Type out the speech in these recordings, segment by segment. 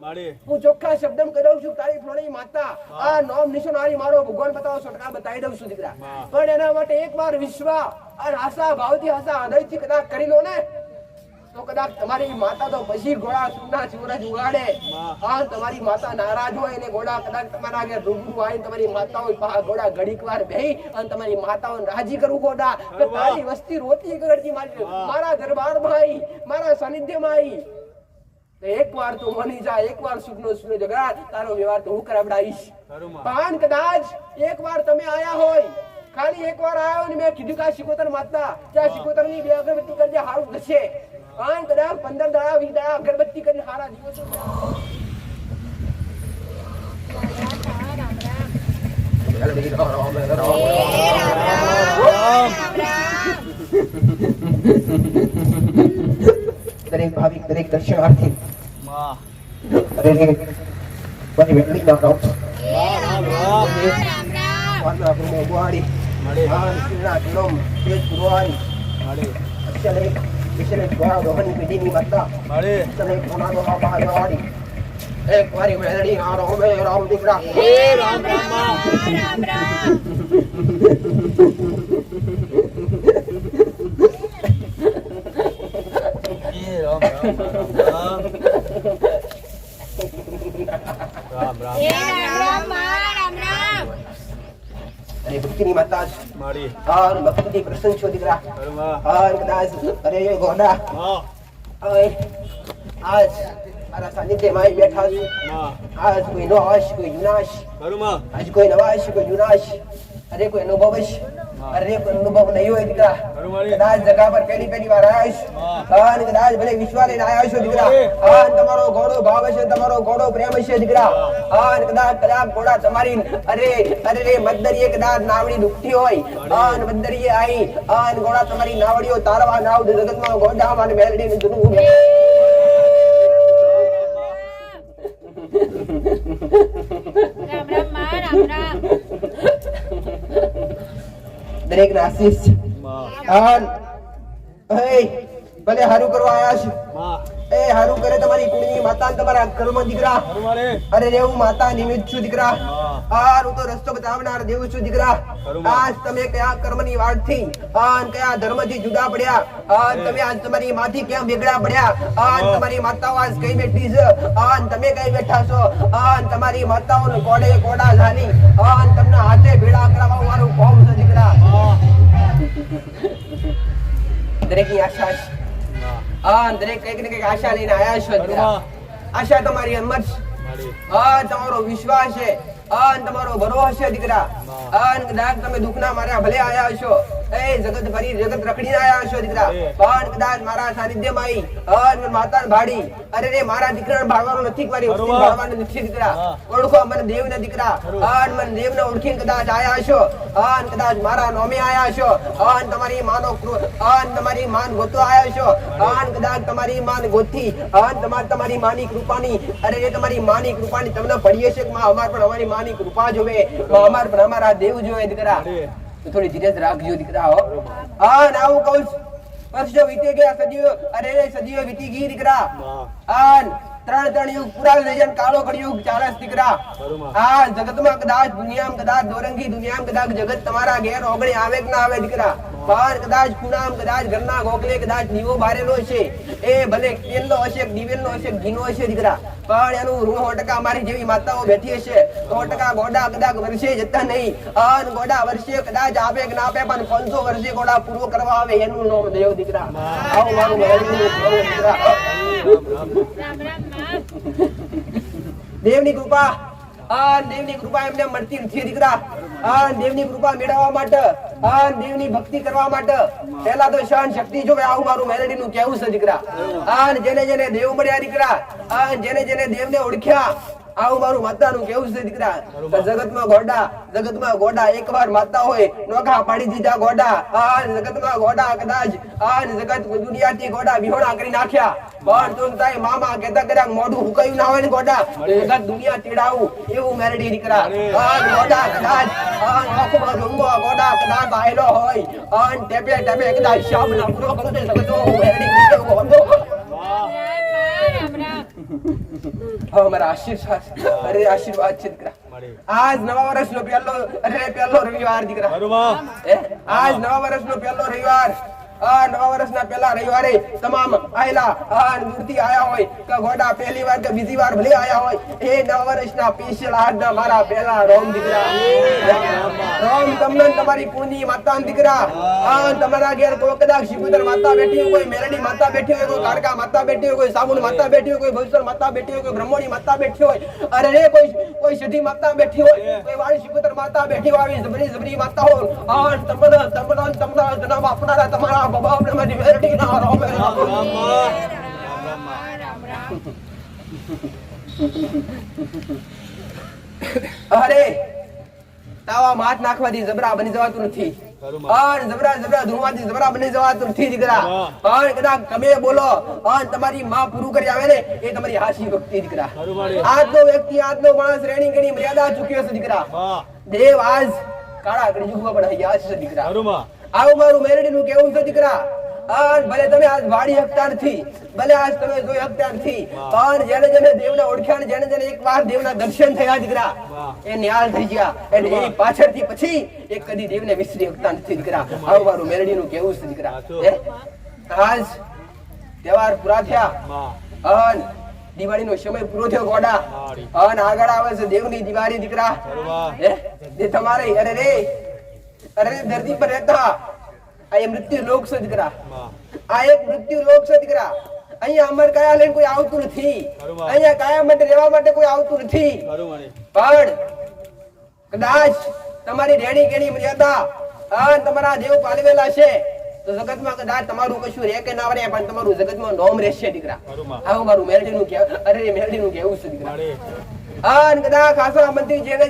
હું ચોખ્ખા શબ્દમાં કહી દઉં છું તારી ફ્લોણી માતા આ નોમ નિશાન વાળી મારો ભગવાન બતાવો છટકા બતાવી દઉં છું દીકરા પણ એના માટે એકવાર વિશ્વાસ અને આશા ભાવથી આશા હૃદયથી કદાચ કરી લો ને તો કદાચ તમારી માતા તો પછી ઘોડા સુના સૂરજ ઉગાડે હા તમારી માતા નારાજ હોય અને ઘોડા કદાચ તમારા આગળ રૂબરૂ આવીને તમારી માતાઓ ઘોડા ઘડીક વાર બેહી અને તમારી માતાઓને રાજી કરવું ઘોડા કે તારી વસ્તી રોતી કરતી મારા દરબારમાં આવી મારા સાનિધ્યમાં આવી એક વાર તું મની જા એક વાર સુખનો સુનો જગા તારો વ્યવહાર તો હું કરાવડાવીશ પણ કદાચ એક વાર તમે આયા હોય ખાલી એક વાર આયો ને મેં કીધું કે શિકોતર માતા ત્યાં શિકોતર ની બે અગરબત્તી કરજે હારું થશે પણ કદાચ 15 દાડા 20 દાડા અગરબત્તી કરીને હારા દિવસો દરેક ભાવિક દરેક દર્શનાર્થી અરે રે બની વેટલી ના રામ વાલા ગુરુ ગુવાડી આન સિના ગલોમ તેજ ગુરવાઈ અક્ષલે વિશેલે દ્વારા રોહની પેઢીની માતા અક્ષલે કોનાનો બાહાવાડી એક વારી મેલડી આરો મે રામ દીકરા હે રામ રામ રામ રામ अरे भक्ति नहीं माता और भक्ति प्रसन्न छो दिखरा और कदाच अरे ये घोड़ा आज मारा सानिध्य में बैठा हूं आज कोई नवाश कोई युनाश आज कोई नवाश कोई युनाश अरे कोई अनुभवश अरे कोई अनुभव नहीं હોય દીકરા કદાચ જગા પર પહેલી વાર આયા અને કદાચ ભલે વિશ્વાસ લઈને આયા છો દીકરા અને તમારો ઘોડો ભાવ છે તમારો ઘોડો પ્રેમ છે દીકરા અને કદાચ ઘોડા તમારી અરે રે મદ્દરીએ કદાચ નાવડી દુખતી હોય અને મદ્દરીએ આવી અને ઘોડા તમારી નાવડીઓ તારવા નાવ જગતમાં ઘોડા અને મેલડી ને જુનું રામ રામ દરેક ના આશીષ ભલે હારું કરવા આયા છે એ હારું કરે તમારી કુળની માતા તમારા કર્મ દીકરા અરે રેવું માતા નિમિત્ત છું દીકરા હું તો રસ્તો બતાવનાર દેવ છું દીકરા આજ તમે કયા કર્મની વાડથી કયા ધર્મથી જુદા પડ્યા તમે આજ તમારી માથી કેમ વેગળા પડ્યા તમારી માતાઓ આજ કઈ બેઠી છે તમે કઈ બેઠા છો તમારી માતાઓ કોડે કોડા ઝાલી તમને હાથે ભેળા કરાવવા વાળું કોમ છે દીકરા દરેક ની આશા દરેક કઈક ને કઈક આશા લઈને આયા છો આશા તમારી હિંમત તમારો વિશ્વાસ છે તમારો ભરોસો છે દીકરા કદાચ તમે દુઃખના માર્યા ભલે આયા છો એ જગત ભરી જગત રખડીને આયા છો દીકરા પણ કદાચ મારા સાનિધ્યમાં આવી માતા ભાડી અરે રે મારા દીકરાને ભાળવાનું નથી મારી વસ્તી ભાળવાનું નથી દીકરા ઓળખો મને દેવને દીકરા મને દેવને ઓળખીને કદાચ આયા છો કદાચ મારા નોમે આયા છો તમારી માનો તમારી માન ગોતો આયા છો કદાચ તમારી માન ગોતી તમારી માની કૃપાની અરે રે તમારી માની કૃપાની તમને પડીએ છે કે અમાર પણ અમારી માની કૃપા જોવે અમાર પણ અમારા દેવ જોવે દીકરા થોડી ધીરજ રાખજો દીકરા હો આવું કહું વર્ષો વીતી ગયા સદીઓ અરે સદીઓ વીતી ગઈ દીકરા ત્રણ યુગ પૂરા લઈ જાય કાળો કળિયુગ ચાલે દીકરા જગતમાં કદાચ દુનિયામાં કદાચ દોરંગી દુનિયામાં કદાચ જગત તમારા ઘેર ઓગણે આવે કે ના આવે દીકરા પણ કદાચ પૂનામ કદાચ ઘરના ગોખલે કદાચ દીવો બારેલો છે એ ભલે તેલનો હશે દિવેલનો હશે ઘીનો હશે દીકરા પણ એનું ઋણ 100% અમારી જેવી માતાઓ બેઠી હશે 100% ગોડા કદાચ વર્ષે જતા નહીં ગોડા વર્ષે કદાચ આપે કે ના આપે પણ 500 વર્ષે ગોડા પૂરો કરવા આવે એનું નામ દેવ દીકરા આવું મારું દીકરા દેવની કૃપા દેવની કૃપા એમને મળતી નથી દીકરા દેવની કૃપા મેળવવા માટે દેવની ભક્તિ કરવા માટે પહેલા તો શાન શક્તિ જોવે આવું મારું મેલેડી નું કેવું છે દીકરા જેને જેને દેવ મળ્યા દીકરા જેને જેને દેવને ઓળખ્યા આવું મારું માતાનું કેવું છે દીકરા જગતમાં ગોડા એકવાર માતા હોય નોખા પાડી દીધા ગોડા જગતમાં ગોડા કદાચ જગત દુનિયાથી ગોડા વિહોણા કરી નાખ્યા પણ તું તાય મામા કેતા કર્યા મોઢું હુકાયું ના હોય ને ગોડા જગત દુનિયા તેડાવું એવું મેરડી દીકરા ગોડા કદાચ આંખમાં રંગો ગોડા કદાચ આયલો હોય ટેપે ટેપે કદાચ શામ ના પૂરો કરો તો જગતો મેરડી દીકરો હા મારા આશીર્વાદ અરે આશીર્વાદ છે દીકરા આજ નવા વર્ષનો પહેલો રવિવાર દીકરા આજ નવા વર્ષનો પહેલો રવિવાર નવા વર્ષના પહેલા રવિવારે તમામ આયલા મૂર્તિ આયા હોય કે ગોડા પહેલી વાર કે બીજી વાર ભલે આયા હોય એ નવા વર્ષના સ્પેશિયલ આજના મારા પહેલા રોમ દીકરા રોમ તમને તમારી પૂની માતા દીકરા તમારા ઘેર કોઈ કદાચ શિબુદર માતા બેઠી હોય, કોઈ મેરડી માતા બેઠી હોય, કોઈ કારકા માતા બેઠી હોય, કોઈ સાબુન માતા બેઠી હોય, કોઈ ભવિષ્ય માતા બેઠી હોય, કોઈ બ્રહ્મણી માતા બેઠી હોય, અરે રે કોઈ સિદ્ધિ માતા બેઠી હોય, કોઈ વાળી શિબુદર માતા બેઠી હોય, આવી જબરી માતા હોય તમને જનાબ આપનારા તમારા બાબા મારી મેરડી ના રોમ અરે તાવા માથ નાખવાથી જબરા બની જવાતું નથી જબરા ધૂણવાથી જબરા બની જવાતું નથી દીકરા કદાચ તમે બોલો તમારી માં પૂરું કરી આવે ને એ તમારી હાસી ભક્તિ દીકરા આજનો વ્યક્તિ આજનો માણસ રેણી ગણી મર્યાદા ચૂક્યો છે દીકરા દેવ આજ કાળા કરી જુગવા પણ ગયા છે દીકરા આવું મારું મેરડી નું કેવું છે દીકરા ભલે તમે આજ વાડી હકતા નથી, ભલે આજ તમે જોઈ હકતા નથી, પણ જેને જેને દેવને ઓળખ્યા, જેને જેને એકવાર દેવના દર્શન થયા દીકરા એ નિહાલ થઈ ગયા એટલે એ પાછળથી પછી એક કદી દેવને વિસરી હકતા નથી દીકરા આવું મારું મેરડીનું કેવું છે દીકરા આજ તહેવાર પૂરા થયા દિવાળીનો સમય પૂરો થયો ગોડા આગળ આવે છે દેવની દિવાળી દીકરા તમારે અરે ધરતી પર રહેતા આ મૃત્યુ લોક છે દીકરા આ એક મૃત્યુ લોક છે દીકરા અહીંયા અમર કયા લઈને કોઈ આવતું નથી અહીંયા કયા માટે રહેવા માટે કોઈ આવતું નથી પણ કદાચ તમારી રેણી કેણી મર્યાદા તમારા દેવ પાલવેલા છે તો જગતમાં કદાચ તમારું કશું રે કે ના રે પણ તમારું જગતમાં નોમ રહેશે દીકરા આવું મારું મેરડીનું મેરડીનું કેવું છે દીકરા કદાચ આશાવંતી જેને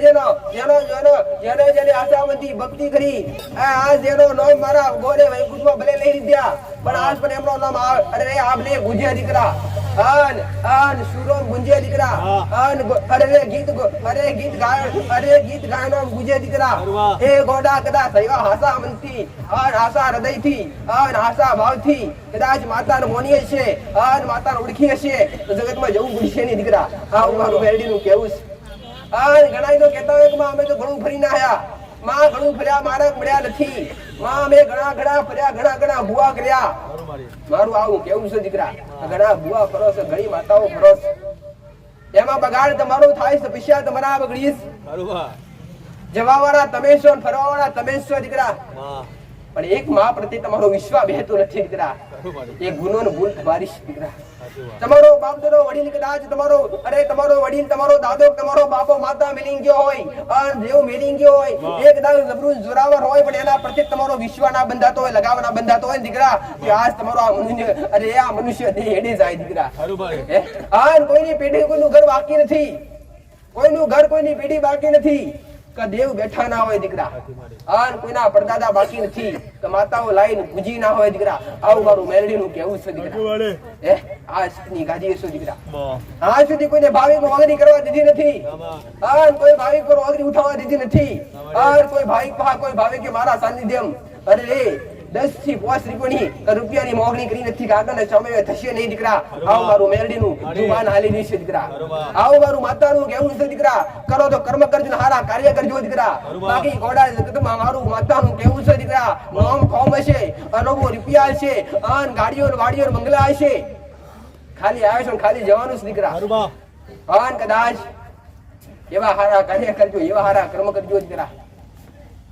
આશાવંતી ભક્તિ કરી આ જેનો નામ મારા ગોરે વૈકુંઠમાં ભલે લઈ લીધા પણ આજ પણ એમનો નામ અરે આપને ગુંજ્યા દીકરા સુરો ગુંજ્યા દીકરા ગીત ગાયનો ગુંજ્યા દીકરા એ ગોડા કદાચ એવા આશાવંતી આશા હૃદયથી આશા ભાવથી કદાચ માતાને મોનીએ છે માતાને ઓળખીએ છે તો જગતમાં જવું ગુંજશે નહીં દીકરા આ મારું મેરડીનું કેવું ઘણા તો કેતા હોય કે અમે તો ઘણું ફરીને આયા માં ઘણું ફર્યા મારા મળ્યા નથી માં અમે ઘણા ફર્યા ઘણા ભુવા કર્યા મારું આવું કેવું છે દીકરા ઘણા ભુવા ફરો છે ઘણી માતાઓ ફરો છે એમાં બગાડ તમારો થાય છે પૈસા તમારા બગડીશ જવા વાળા તમે છો ફરવા વાળા તમે છો દીકરા પણ એક માં પ્રત્યે તમારો વિશ્વાસ બેહતો નથી દીકરા એ ગુનો ને ભૂલ તમારી દીકરા તમારો બાપ દાદો વડીલ કદાચ તમારો વડીલ તમારો દાદો તમારો બાપો માતા મિલિંગ ગયો હોય દેવ મિલિંગ ગયો હોય એ કદાચ જબરું જોરાવર હોય પણ એના પ્રત્યે તમારો વિશ્વાસ ના બંધાતો હોય લગાવ ના બંધાતો હોય દીકરા કે આજ તમારો આ મનુષ્ય દેહ હેડી જાય દીકરા કોઈની પેઢી કોઈનું ઘર બાકી નથી કોઈની પેઢી બાકી નથી કે દેવ બેઠા ના હોય દીકરા કોઈના પરદાદા બાકી નથી કે માતાઓ લાઈન પૂજી ના હોય દીકરા આવું મારું મેરડીનું કેવું છે દીકરા આજની ગાદી છે દીકરા આજ સુધી કોઈને ભાવિક ઓગરી કરવા દીધી નથી કોઈ ભાવિક પર ઓગરી ઉઠાવવા દીધી નથી કોઈ ભાવિક કે મારા સાનિધ્યમ અરે 10 થી 5 રૂપિયાની મોગણી કરી નથી કાકાને સમય થશે નહીં દીકરા આવું મારું મેરડીનું જુબાન હાલી રહી છે દીકરા આવું મારું માતાનું કેવું છે દીકરા કરો તો કર્મ કરજો હારા કાર્ય કરજો દીકરા બાકી ગોડા જગતમાં મારું માતાનું કેવું છે દીકરા નોમ ફોર્મ હશે અરબો રૂપિયા હશે ગાડીઓ વાડીઓ બંગલા હશે ખાલી આવે છે ખાલી જવાનું છે દીકરા કદાચ એવા હારા કાર્ય કરજો એવા હારા કર્મ કરજો દીકરા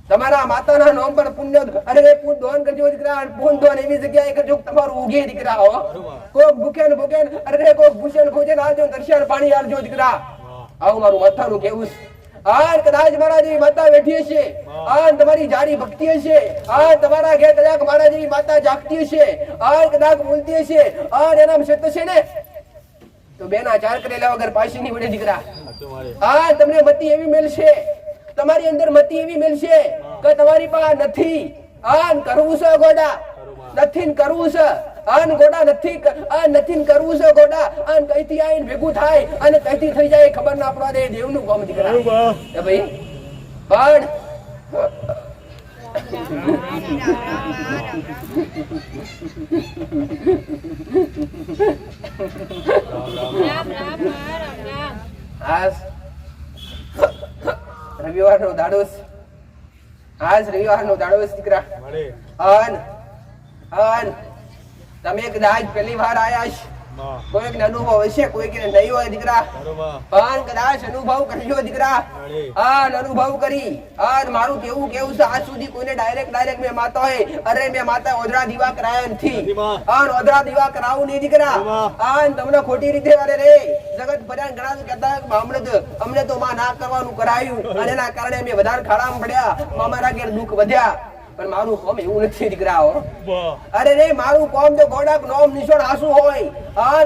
તમારા માતાના નામ પર પુણ્ય દાન કરજો દીકરા પુણ્ય દાન એવી જગ્યાએ કરજો તમારું ઉગે દીકરા કોક ભૂખેન કોક ભૂષણ ભોજન આલજો દર્શન પાણી આલજો દીકરા આવું મારું માતાનું કેવું કદાચ મારા જેવી માતા બેઠી હશે તમારી જારી ભક્તિ હશે તમારા ઘેર કદાચ મારા જેવી માતા જાગતી હશે કદાચ બોલતી હશે એના સત્ય છે ને તો બેના ચાર કરેલા વગર પાછી નહીં વડે દીકરા તમને મતી એવી મળશે તમારી અંદર મતી એવી મળશે કે તમારી પાસે નથી કરવું છે ગોડા નથી કરવું છે ગોડા નથી કરવું છે ગોડા કઈથી આવીને ભેગું થાય અને કઈથી થઈ જાય ખબર ના પડવા દેવનું કામ દીકરા ભાઈ પણ આજ રવિવારનો દાડો છે. આજ રવિવારનો દાડો છે દીકરા. અન તમે કદાચ પહેલી વાર આયા છો. કોઈક ને અનુભવ હશે, કોઈક ને નહીં હોય દીકરા. પણ કદાચ અનુભવ કરજો દીકરા. અનુભવ કરી અને મારું કેવું છે આજ સુધી કોઈને ડાયરેક્ટ મેં માતા હોય અરે મેં માતા ઓદરા દીવા કરાયા નથી. ઓદરા દીવા કરાવું નહીં દીકરા. તમને ખોટી રીતે અરે રે જગત બધા ઘણા કહેતા અમને તો માં ના કરવાનું કરાયું અને એના કારણે મેં વધારે ખાડામાં પડ્યા, મારા ઘેર દુઃખ વધ્યા. પણ મારું કોમ એવું નથી દીકરા. અરે રે મારું કોમ તો ગોડા નોમ નિશોણ હાસુ હોય.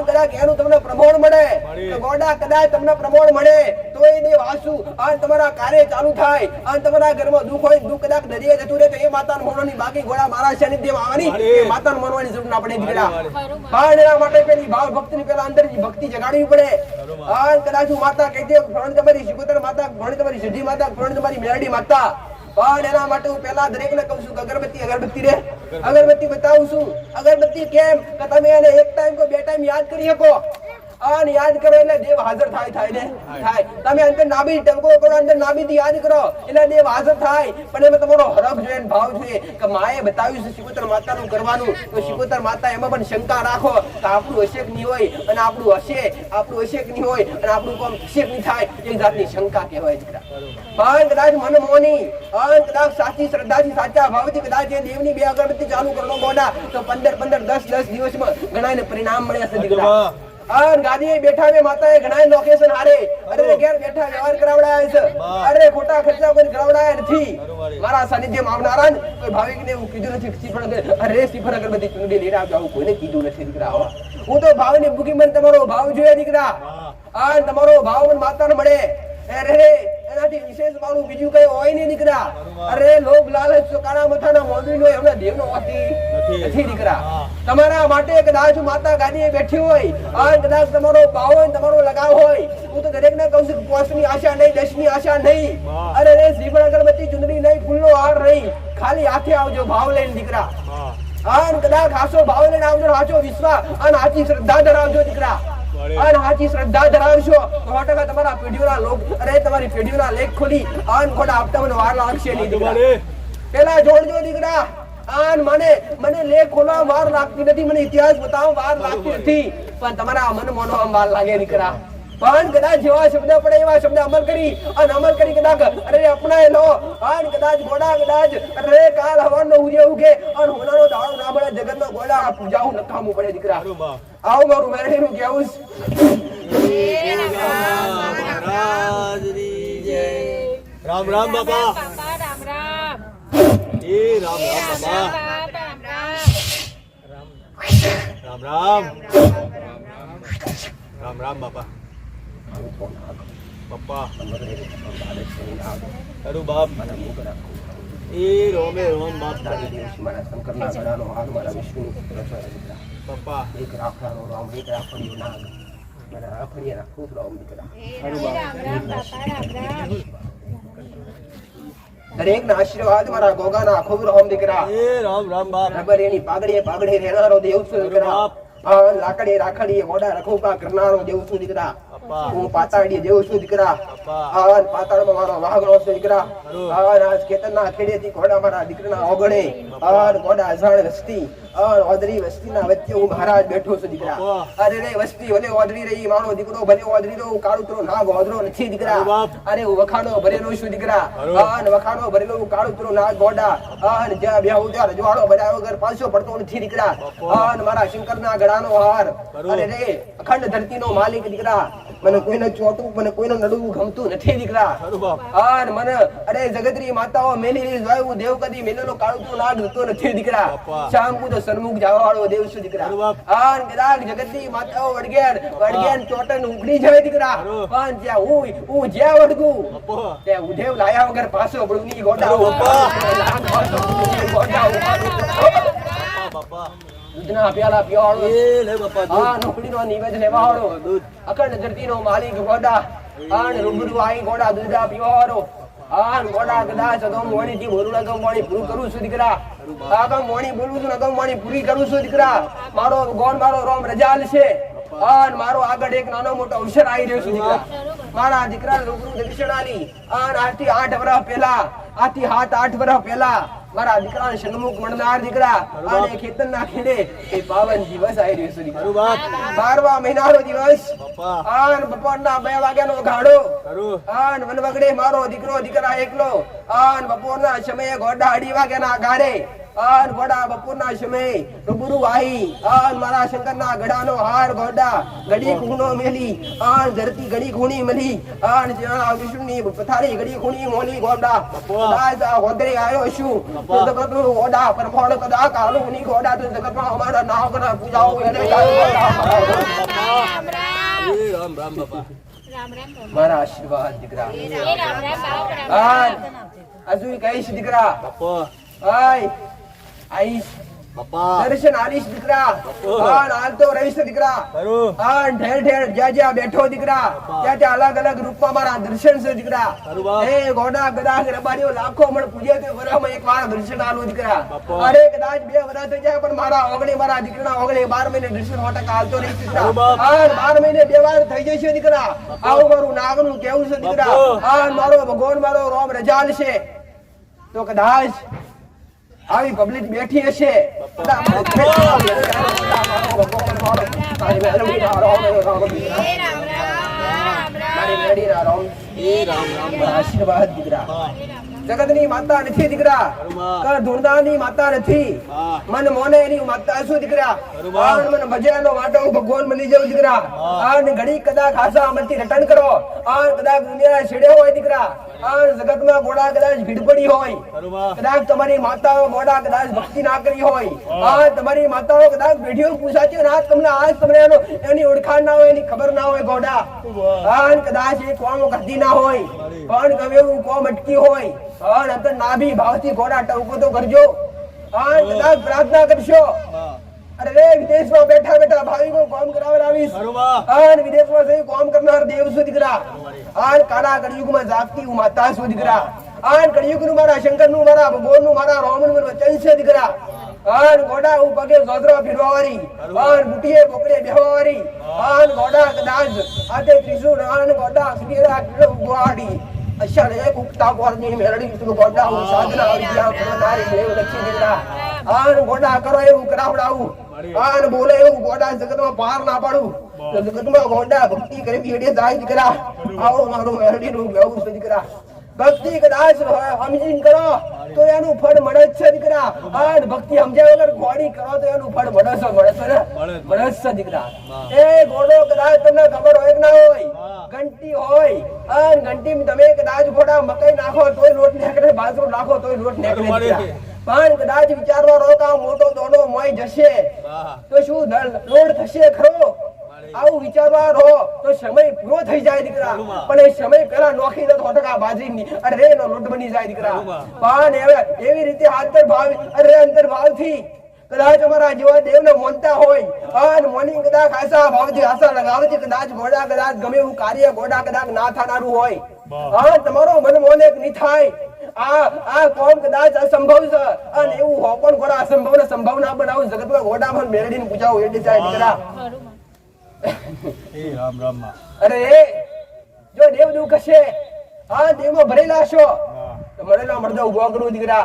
કદાચ એનું તમને પ્રમોણ મળે ગોડા, કદાચ તમને પ્રમોણ મળે તો એ દેવ હાસુ અને તમારા કાર્ય ચાલુ થાય અને તમારા ઘરમાં દુઃખ હોય, દુઃખ કદાચ દરિયે જતું રહે તો એ માતાને મનવાની, બાકી ગોડા મારા સાનિધ્ય આવવાની એ માતાને મનવાની જરૂર ના પડે દીકરા. પણ એના માટે પેલી ભાવ ભક્તિ ની પેલા અંદર ભક્તિ જગાડવી પડે. કદાચ માતા કહી દે ભણ તમારી શિકોતર માતા, ભણ તમારી સિદ્ધિ માતા, ભણ તમારી મેરડી માતા. પણ એના માટે હું પેલા દરેક ને કહું છું કે અગરબત્તી રે અગરબત્તી બતાવું છું. અગરબત્તી કેમ કે તમે એને એક ટાઈમ કો બે ટાઈમ યાદ કરી શકો અને યાદ કરો એટલે દેવ હાજર થાય ને થાય. તમે અંદર નાભી ટંકો કરો, અંદર નાભી થી યાદ કરો એટલે દેવ હાજર થાય. પણ એમાં તમારો હરખ જોઈએ, ભાવ જોઈએ કે માએ બતાવ્યું છે શિકોતર માતાનું કરવાનું, તો શિકોતર માતા એમાં પણ શંકા રાખો કે આપણું હશે કે નહીં હોય અને આપણું હશે કે નહીં હોય અને આપણું કોમ હશે કે નહીં થાય. એક જાતની શંકા કહેવાય દીકરા. પણ કદાચ મન મોની અને કદાચ સાચી શ્રદ્ધાથી સાચા ભાવથી કદાચ એ દેવની બે અગરબત્તી ચાલુ કરવો ગોડા તો 15 10 દિવસમાં ઘણાને પરિણામ મળે છે દીકરા. ગાદી બેઠા મે માતાએ ઘણા લોકેશન હારે અરે ઘેર બેઠા વ્યવહાર કરાવડાયા છે. અરે ખોટા ખર્ચા કોઈ કરાવડાયા નથી. મારા સાનિધ્યમાં આવનારા કોઈ ભાવિકને એવું કીધું નથી અરે શ્રીફળ અગરબત્તી ચૂંડી લઈને આવજો, આવું કોઈને કીધું નથી દીકરા. હું તો ભાવની ભૂખી મને તમારો ભાવ જોઈએ દીકરા. તમારો ભાવ મને માતાને મળે અરે એનાથી વિશેષ મારું બીજું કઈ હોય નહીં દીકરા. અરે લોક લાલચ કાળા મથાના મોદી નો એમના દેવનો હોતી નથી દીકરા. તમારા માટે કદાચ માતા ગાદીએ બેઠી હોય અને કદાચ તમારો ભાવ હોય, તમારો લગાવ હોય, હું તો દરેક ને કહું છું પોસ્ટની આશા નહીં, દશની આશા નહીં. અરે રે શ્રીફળ અગરબત્તી ચુંદડી નહીં, ફૂલનો હાર નહીં, ખાલી હાથે આવજો ભાવ લઈને દીકરા. અને કદાચ હાચો ભાવ લઈને આવજો, હાચો વિશ્વાસ અને હાચી શ્રદ્ધા ધરાવજો દીકરા. અને હાચી શ્રદ્ધા ધરાવશો તો તમારા પેઢીઓના લોક અરે તમારી પેઢીઓના લેખ ખોલી આન ખોટા આપતા મને વાર લાગશે નહીં દીકરા. પેલા જોડજો દીકરા. આન મને લેખ ખોલવા વાર લાગતી નથી, મને ઇતિહાસ બતાવવા વાર લાગતી નથી, પણ તમારા મન મોનો વાર લાગે દીકરા. પણ કદાચ જેવા શબ્દ પડે એવા શબ્દ અમલ કરી કદાચ અરે અપનાય લો અને કદાચ ગોડા કદાચ અરે કાલ હવાનો ઉજે ઉગે અને હોનાનો દાડો ના મળે જગતનો ગોડા પૂજાવું નકામું પડે દીકરા. આવો મારું મેરડીનું કેવું રામ રામ બાપા. એ રામ રામ બાપા. રામ રામ રામ રામ બાપા. પપ્પા અરુ બાપ એ રોમે રોમ બાપ મારા શંકરના ગળાનો હાર, મારા વિષ્ણુનું પુત્ર છે દીકરા. પપ્પા એક રાખડાનો રામ, એક રાખડીયો નાગ, મારા રાખડીયાના ખૂબ રામ દીકરા. દરેક ના આશીર્વાદ મારા ગોગાના ખૂબ રામ દીકરા. એ રામ રામ બાપ. રબરેની પાઘડીએ રહેનારો દેવ છું દીકરા. લાકડી રાખડી ગોડા રખોપા કરનારો દેવ છું દીકરા. હું પાતાળી દેવ છું દીકરા. પાતાળમાં મારો વાઘણો છે દીકરા. આજ ખેતરના ખેડેથી ઘોડા મારા દીકરાના ઓગણે ઘોડા અજાણ વસ્તી ઓદરી વસ્તીના વચ્ચે હું મહારાજ બેઠો છું દીકરા. અરે રે વસ્તી ભલે ઓદરી રહી, મારો દીકરો ભલે ઓદરી રહ્યો, કાળુતરો નાગ ઓદરો નથી દીકરા. અરે હું વખાણો ભરેલો છું દીકરા. વખાણો ભરેલો કાળુતરો નાગ ગોડા જ્યાં બેહું ત્યાં રજવાડો બનાવ્યો વગર પાછો પડતો નથી દીકરા. મારા શંકરના ગળાનો હાર, અરે રે અખંડ ધરતીનો માલિક દીકરા. મને કોઈને ચોટું, મને કોઈને નડવું ગમતું નથી દીકરા. મને અરે જગતરી માતાઓ મેલી જોયું દેવ કદી મેલેલો કાળુતરો નાગ જતો નથી દીકરા. શાંકુ તો સન્મુખ જવા વાળો દેવ છું દીકરા. કદાચ જગતની માતાઓ વડગેર ચોટન ઉગડી જાય દીકરા. પણ જ્યાં હું જ્યાં વડગું ત્યાં ઉધેવ લાયા વગર પાછો બળુની ગોડા દૂધના પ્યાલા પીવાળો, નોકરીનો નિવેદ લેવાળો, અખંડ ધરતીનો માલિક ગોડા. રૂબરૂ આઈ ગોડા દૂધા પીવાળો. આ ગોડા કદાચ અગમ મોણી થી બોલું અગમ મોણી પૂરું કરું છું દીકરા અગમ મોણી બોલું છું અગમ મોણી પૂરી કરું છું દીકરા મારો ગોન મારો રોમ રજાલ છે અને મારો આગળ એક નાનો મોટો અવસર આવી રહ્યો છે દીકરા મારા દીકરા રૂબરૂ દર્શન આલી અને આજથી 8 વર્ષ પહેલા આથી 7-8 વર્ષ પહેલા મારા દીકરા સન્મુખ મળનાર દીકરા અને ખેતર ના ખેડે એ પાવન દિવસ આવી રહ્યો છે દીકરા 12મા મહિનાનો દિવસ આન બપોરના 2 વાગ્યાનો ગાડો આન વનવગડે મારો દીકરો દીકરા એકલો આન બપોરના સમયે ગોડા 2:30 વાગ્યાના ગાડે આન ગોડા બપોરના સમયે રૂબરૂ આવી આન મારા શંકરના ગડાનો હાર ગોડા ગડી ખૂણો મેલી આન ધરતી ગડી ખૂણી મળી આન જ્યાં વિષ્ણુની પથારી ગડી ખૂણી મોલી ગોડા દાસ હોદરે આવ્યો છું તો જગતનો ગોડા પરફોળ કદા કાલુની ગોડા તો જગતમાં અમારા નામ કરા પૂજાઓ એને રામ રામ બાપા મારા આશીર્વાદ દીકરા રામ રામ હજુ કહીશ દીકરા બાપા આય આઈશ બાપા દર્શન આલીશ દીકરા આન હાલ તો રહીશ દીકરા કરું આન ઠેર ઠેર જ્યાં જ્યાં બેઠો દીકરા ત્યાં ત્યાં અલગ અલગ રૂપમાં મારા દર્શન છે દીકરા એ ગોડા ગદાસ રબારીઓ લાખો મણ પૂજે તે વરામાં એક વાર દર્શન આલું દીકરા અરે કદાચ 2 વર્ષ થઈ જાય પણ મારા ઓગણે મારા દીકરાના ઓગણે 12 મહિને દર્શન હોટા કાલતો રહી દીકરા આન 12 મહિને 2 વાર થઈ જશે દીકરા આવું મારું નાગનું કેવું છે દીકરા આન મારો ભગવાન મારો રોમ રજાલ છે તો કદાચ આવી પબ્લિક બેઠી હશે આશીર્વાદ દીકરા જગતની માતા નથી દીકરા કર ધૂણદાની માતા નથી મન મોને એની માતા શું દીકરા આન મન ભજેનો વાટો ભગવાન મળી જાવ દીકરા આન ઘડી કદાચ ખાસા અમરથી રટણ કરો આન કદાચ દુનિયા છેડે હોય દીકરા આન જગતમાં ગોડા કદાચ ભીડ પડી હોય કદાચ તમારી માતાઓ ગોડા કદાચ ભક્તિ ના કરી હોય આન તમારી માતાઓ કદાચ બેઠીઓ પૂછાતી રાત તમને આજ તમને એની ઓળખાણ ના હોય એની ખબર ના હોય ગોડા આન કદાચ એ કોમ કરતી ના હોય પણ ગમે એવું કોમ અટકી હોય આન અંતર નાભી ભાવથી ગોડા ટવકો તો કરજો આન કદાચ પ્રાર્થના કરશો અરે વિદેશમાં બેઠા બેઠા ભાવિકો કામ કરાવડાવીશ આન વિદેશમાં જઈ કામ કરનાર દેવ શું દીકરા આન કાળા કળિયુગમાં જાગતી હું માતા શું દીકરા આન કળિયુગનું મારા શંકરનું મારા ભગવાનનું મારા રામનું વચન છે દીકરા આન ગોડા હું પગે ગોદરો ફેરવાવાળી આન બુટીએ બોકડે બેહવાવાળી આન ગોડા કદાચ આતે ત્રિશુળ આન ગોડા સુધીરા કિલો ગોવાડી અશાળ એક ઉકતા કોરની મેરડી તું ગોડા હું સાધના વિદ્યા પ્રમારી દેવ લખી દીકરા આન ગોડા કરો એવું કરાવડાવું આન બોલે એવું ગોડા જગતમાં પાર ના પાડું જગતમાં ગોડા ભક્તિ કરી એડે જાય દીકરા આવો મારું મેરડી નું બેવું છે દીકરા ભક્તિ કદાચ સમજીને કરો તો એનું ફળ મળે જ છે દીકરા આન ભક્તિ સમજ્યા વગર ગોડી કરો તો એનું ફળ મળે છે દીકરા એ ગોડો કદાચ તમને ખબર હોય કે ના હોય ઘંટી હોય આન ઘંટી તમે કદાચ ગોડા મકાઈ નાખો તોય લોટ નીકળે બાજરો નાખો તોય લોટ નીકળે પણ કદાચ વિચારવા રોકા મોટો દોડો મોય જશે તો શું લોડ થશે ખરો આવું વિચારવા રહો તો સમય પૂરો થઈ જાય દીકરા પણ એ સમય પેલા નોખી દે 100% બાજરી અરે એનો લોટ બની જાય દીકરા પણ એવી રીતે અંતર ભાવથી કદાચ અમારા જેવા દેવને મોનતા હોય અને મોની કદાચ આશા ભાવથી આશા લગાવતી કદાચ ગોડા કદાચ ગમે એવું કાર્ય ગોડા કદાચ ના થનારું હોય હા તમારો મન મોને નહીં થાય આ કોમ કદાચ અસંભવ છે અને એવું હો પણ ગોડા અસંભવ ને સંભવ ના બનાવું જગતમાં ગોડા પણ મેળડીને પૂજાવો એટલે જાય દીકરા રામ રામ અરે જો દેવ દુઃખ હશે હા દેવમાં ભરેલા છો તો મળેલા મળતા ઉભો કરું દીકરા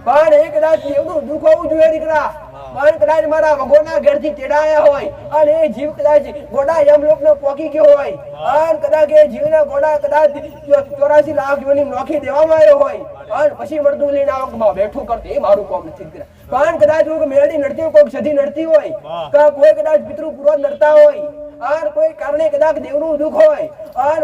પણ એ કદાચ દેવનું દુઃખ હોવું જોઈએ દીકરા પણ કદાચ મારા ભગવાનના ઘેરથી તેડાયા હોય અને એ જીવ કદાચ ગોડા યમલોકને પોકી ગયો હોય અને કદાચ એ જીવના ગોડા કદાચ 84 લાખ જીવની નોખી દેવામાં આવ્યો હોય અને પછી મળતું લઈને આવકમાં બેઠું કરતો એ મારું કામ નથી દીકરા પણ કદાચ મેળડી નડતી હોય કોઈ સધી નડતી હોય કે કોઈ કદાચ પિતૃ પૂર્વજ નડતા હોય અને કોઈ કારણે કદાચ દેવનું દુઃખ હોય અને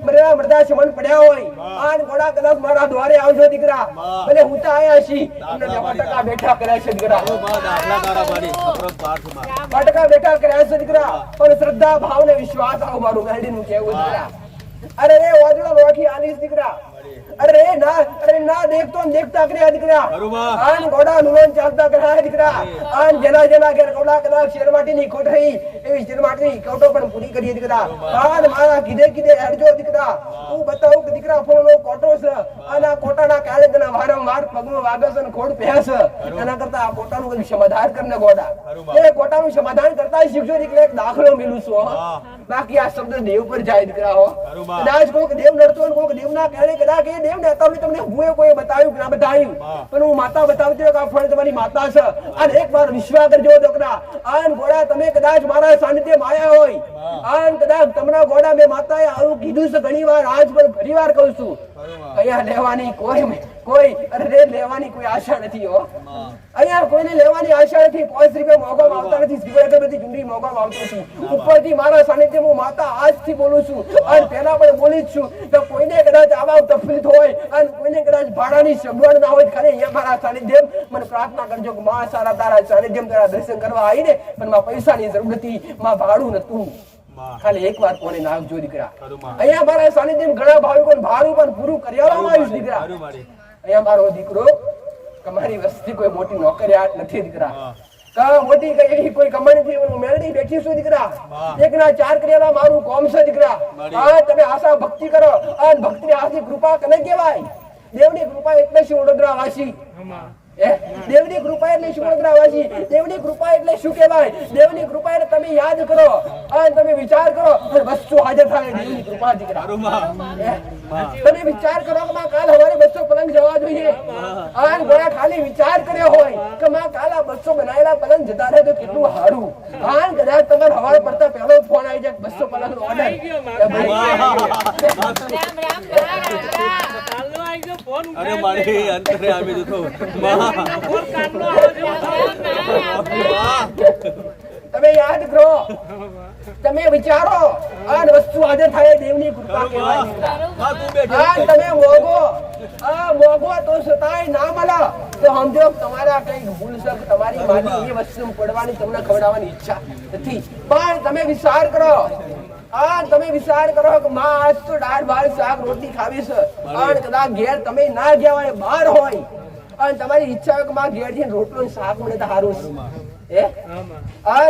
મરેલા મરદા શમન પડ્યા હોય અને ગોડા કદાચ મારા દ્વારે આવજો દીકરા ભલે હું તો આયા છી તમને 9% બેઠા કર્યા છે દીકરા 9% બેઠા કર્યા છે દીકરા પણ શ્રદ્ધા ભાવ ને વિશ્વાસ આવો મારું મેરડીનું કહેવું દીકરા અરે રે ઓજળો રોખી આલીશ દીકરા અરે ના દેખતો ને દેખતા કર્યા દીકરા બરોબર. આન ઘોડા નુલોન ચાલતા કર્યા દીકરા આન જેના ઘેર ઘોડા કદાચ શેરમાટીની ખોટ રહી એવી શેરમાટીની ખોટો પણ પૂરી કરી દીકરા આન મારા કીધે હેડજો દીકરા હું બતાવું કે દીકરા ફોનો કોટો છે આના કોટાના કાલે તને વારંવાર પગમાં વાગે છે ને ખોડ પહેસ એના કરતા આ કોટાનું કઈ સમાધાન કરને ગોડા એ કોટાનું સમાધાન કરતા શીખજો દીકરા એક દાખલો મિલું છું બાકી આ શબ્દ દેવ પર જાય દીકરા હો કદાચ કોઈક દેવ નડતો ને કોઈક દેવના કહે કદાચ એ દેવ ને તમને હું કોઈ બતાવ્યું કે ના બતાવ્યું પણ હું માતા બતાવતી હોય કે આ ફળ તમારી માતા છે અને એકવાર વિશ્વાસ કરજો દીકરા આન ગોડા તમે કદાચ મારા સાનિધ્યમાં આયા હોય આન કદાચ તમારા ગોડા મેં માતાએ આવું કીધું છે ઘણી વાર આજ પણ ફરી વાર કહું છું અહીંયા લેવાની કોઈ લેવાની કોઈ આશા નથી હો અહીંયા કોઈને લેવાની આશા નથી 5 રૂપિયા મોંઘા આવતા નથી સિગરેટ બધી ચુંડી મોંઘા આવતો છું ઉપરથી મારા સાનિધ્યમાં હું માતા આજથી બોલું છું અને પહેલા પણ બોલી જ છું તો કોઈને કદાચ આવા તકલીફ હોય અને કોઈને કદાચ ભાડાની સગવડ ના હોય ખાલી અહીંયા મારા સાનિધ્યમ મને પ્રાર્થના કરજો કે માં સારા તારા સાનિધ્યમ તારા દર્શન કરવા આવીને પણ માં પૈસાની જરૂર નથી માં ભાડું નતું ખાલી એકવાર કોને નાખજો દીકરા અહીંયા મારા સાનિધ્યમ ઘણા ભાવિકોને ભાડું પણ પૂરું કરાવવામાં આવ્યું દીકરા અહીંયા મારો દીકરો તમારી વસ્તી કોઈ મોટી નોકરિયાત નથી દીકરા મોટી કઈ કોઈ કમાણી થી હું મેળવી બેઠી છું દીકરા એકના 4 કરેલા મારું કોમ છે દીકરા આ તમે આશા ભક્તિ કરો આ ભક્તિની આશી કૃપા કને કહેવાય દેવની કૃપા એટલે શું વડોદરા વાસી દેવની કૃપા એટલે શું વડોદરા વાસી દેવની કૃપા એટલે શું કહેવાય દેવની કૃપા એટલે તમે યાદ કરો અને તમે વિચાર કરો અને વસ્તુ હાજર થાય દેવની કૃપા દીકરા તમે વિચાર કરો કે માં કાલ હવારે 200 પલંગ જવા જોઈએ અને ગોળા ખાલી વિચાર કર્યો હોય કે માં કાલ આ 200 બનાવેલા પલંગ જતા રહે તો કેટલું સારું અને કદાચ તમારે હવારે પડતા પહેલો ફોન આવી જાય 200 પલંગ નો ઓર્ડર અરે મારી અંતરે આવી જતો તમે યાદ કરો તમે વિચારો આ વસ્તુ હાજર થાય દેવની કૃપા કહેવાય તમે મોગો તો સતાય ના મળે તો સમજો તમારા કઈ ભૂલ છે તમારી માની એ વસ્તુ પડવાની તમને ખવડાવવાની ઈચ્છા નથી પણ તમે વિચાર કરો તમે વિચાર કરો કે માં આજ તો દાળ ભાત શાક રોટલી ખાવી છે અને કદાચ ઘેર તમે ના ગયા હોય બહાર હોય અને તમારી ઈચ્છા હોય કે માં ઘેર થી રોટલો ને શાક મળે તો સારું છે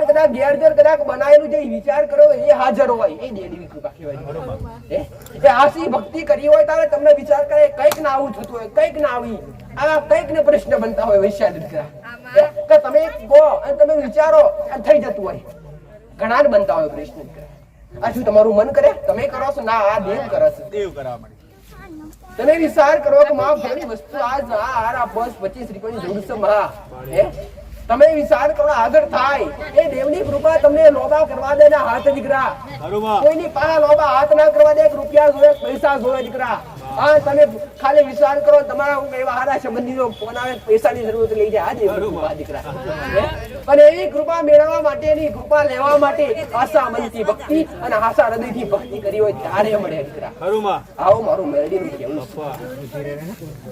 કદાચ ઘેર કદાચ બનાવેલું જે વિચાર કરો એ હાજર હોય એ દેવી કૃપા કહેવાય એ આશી ભક્તિ કરી હોય ત્યારે તમને વિચાર કરે કઈક ના આવું થતું હોય કઈક ના આવી આવા કઈક ને પ્રશ્ન બનતા હોય વૈશ્યા દીકરા કે તમે કહો અને તમે વિચારો અને થઈ જતું હોય ઘણા જ બનતા હોય પ્રશ્ન દીકરા આ શું તમારું મન કરે તમે કરો છો ના આ દેવ કરે છે દેવ કરવા માંડી તમે વિચાર કરો કે માં ઘણી વસ્તુ આજ આ 25 રૂપિયાની જરૂર છે માં તમે વિચાર કરો આગળ થાય એ દેવની કૃપા તમને લોબા કરવા દે ના હાથ દીકરા કોઈની પાસે લોબા હાથ ના કરવા દે રૂપિયા જોવે પૈસા જોવે દીકરા તમે ખાલી વિચાર કરો તમારા એવા હારા સંબંધીઓ ફોન આવે પૈસાની જરૂરત લઈ જાય આ દેવની કૃપા દીકરા અને એવી કૃપા મેળવવા માટે એની કૃપા લેવા માટે આશા મનથી ભક્તિ અને આશા હૃદયથી ભક્તિ કરી હોય ત્યારે મળે દીકરા આવો મારું મેળવીનું કહેવું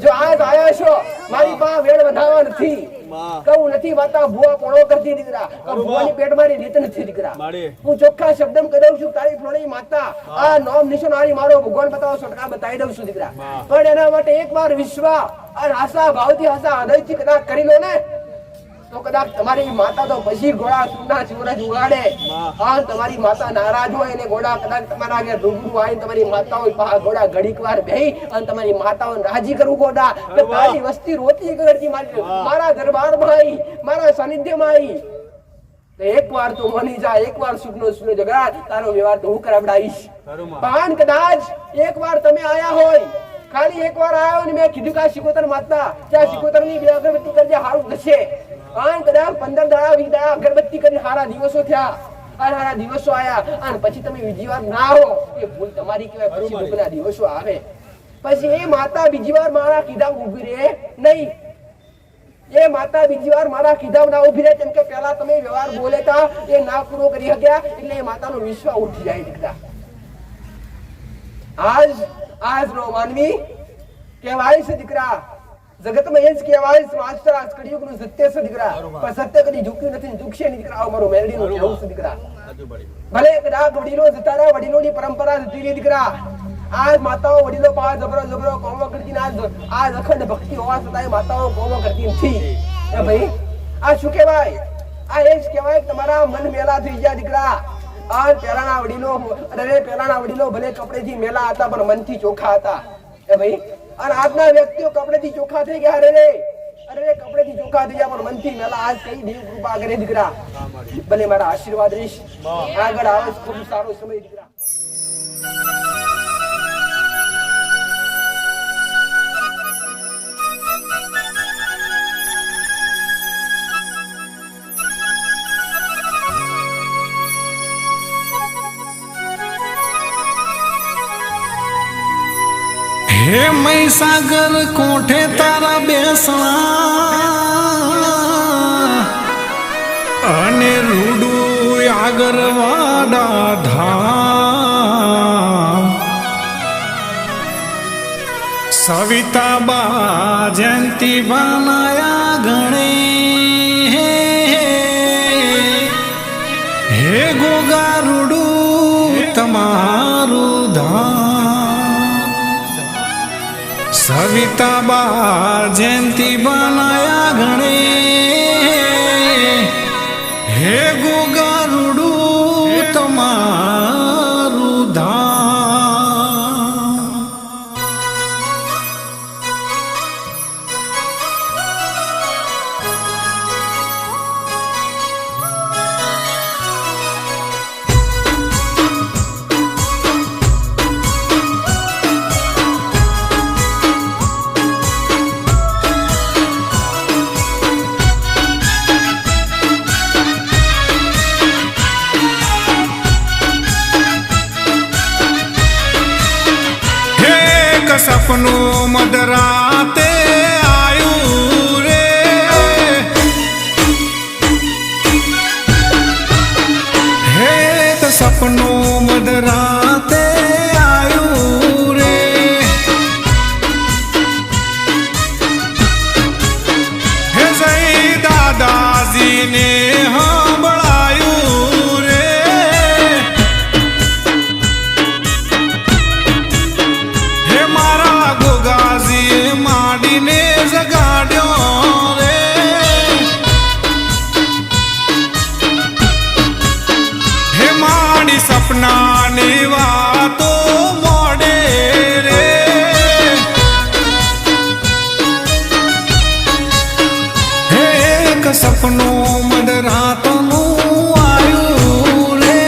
જો આજ આયા છો મારી પાસે વેળ વધારવા નથી કહું નથી વાતા ભુવા પોણો કરતી દીકરા ભુવાની પેટ મારી રીત નથી દીકરા હું ચોખ્ખા શબ્દમ કહી દઉં છું તારી ફ્લોણી માતા આ નોમ નિશાન મારો ભગવાન બતાવો છટકા બતાવી દઉં છું દીકરા પણ એના માટે એકવાર વિશ્વાસ અને આશા ભાવથી આશા હૃદયથી કદાચ કરી લો ને તો કદાચ તમારી માતા તો પછી ઘોડા સુના ચૂરજ ઉગાડે તમારી માતા નારાજ હોય એને ઘોડા કદાચ તમારા આગળ રૂબરૂ આવીને તમારી માતા હોય ઘોડા ઘડીક વાર બેહી અને તમારી માતાઓને રાજી કરવું ઘોડા કે તારી વસ્તી રોતી કરતી મારા દરબારમાં આવી મારા સાનિધ્યમાં આવી એકવાર તો મની જા એકવાર સુખનો જગા તારો વ્યવહાર તો હું કરાવડાવીશ પણ કદાચ એકવાર તમે આયા હોય ખાલી એકવાર આવ્યો ને મેં કીધું કે શિકોતર માતા ત્યાં શિકોતર ની બે અગરબત્તી કરજે હારું થશે કદાચ 15 દાડા 20 દાડા અગરબત્તી કરીને સારા દિવસો થયા સારા દિવસો આયા અને પછી તમે બીજી વાર ના આવો એ ભૂલ તમારી કહેવાય પછી દુઃખના દિવસો આવે પછી એ માતા બીજી વાર મારા કીધા ઉભી રહે નહીં એ માતા બીજી વાર મારા કીધા ના ઉભી રહે કેમ કે પહેલા તમે વ્યવહાર બોલેતા એ ના પૂરો કરી શક્યા એટલે એ માતાનો વિશ્વાસ ઉઠી જાય દીકરા આજ નો માનવી કહેવાય છે દીકરા જગતમાં એ જ કહેવાય છે માસ્ટર આજ કળિયુગનું સત્ય છે દીકરા પણ સત્ય કદી ઝૂક્યું નથી ઝૂકશે નહીં દીકરા મારો મેલડીનું કહેવું છે દીકરા ભલે કદાચ વડીલો જતા રહ્યા વડીલોની પરંપરા જતી રહી દીકરા આ માતાઓ વડીલો પાસે જબરો જબરો કોમો કરતી આ અખંડ ભક્તિ હોવા છતાં માતાઓ કોમો કરતી નથી એ ભાઈ આ શું કહેવાય આ એ જ કહેવાય કે તમારા મન મેલા થઈ ગયા દીકરા આ પેલાના વડીલો ભલે કપડેથી મેલા હતા પણ મનથી ચોખ્ખા હતા એ ભાઈ અને આજના વ્યક્તિઓ કપડેથી ચોખ્ખા થઈ ગયા અરે કપડેથી ચોખ્ખા થઈ ગયા પણ મનથી મેલા આજ કઈ દેવ કૃપા કરે દીકરા ભલે મારા આશીર્વાદ રહીશ આગળ આવે ખૂબ સારો સમય દીકરા હે મહીસાગર કોઠે તારા બેસણા અને રૂડું આગરવાડા ધામ સવિતાબા જયંતી બનાયા ગણે હે ગોગા રૂડું તમારું ધામ સવિતાબા જયંતી બનાયા ગણે હે ગોગારુડું તમારું ધામ સપનું મધરાતે આયું રે હે તો સપનું મધરાતે આયું રે હે જઈ દાદાજીને સાંભળાયું રે માંડીને જગાડ્યો રે હે માડી સપનાની વાતો મોડે રે હે એક સપનું મધરાતનું આવ્યું રે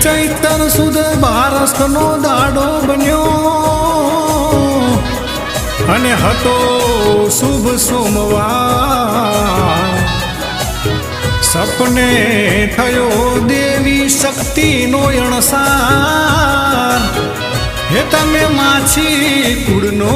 ચૈતર સુદ બારસનો દાડો બન્યો અને હતો શુભ સોમવાર સપને થયો દેવી શક્તિનો અણસાર હે તમે માછી કુળનો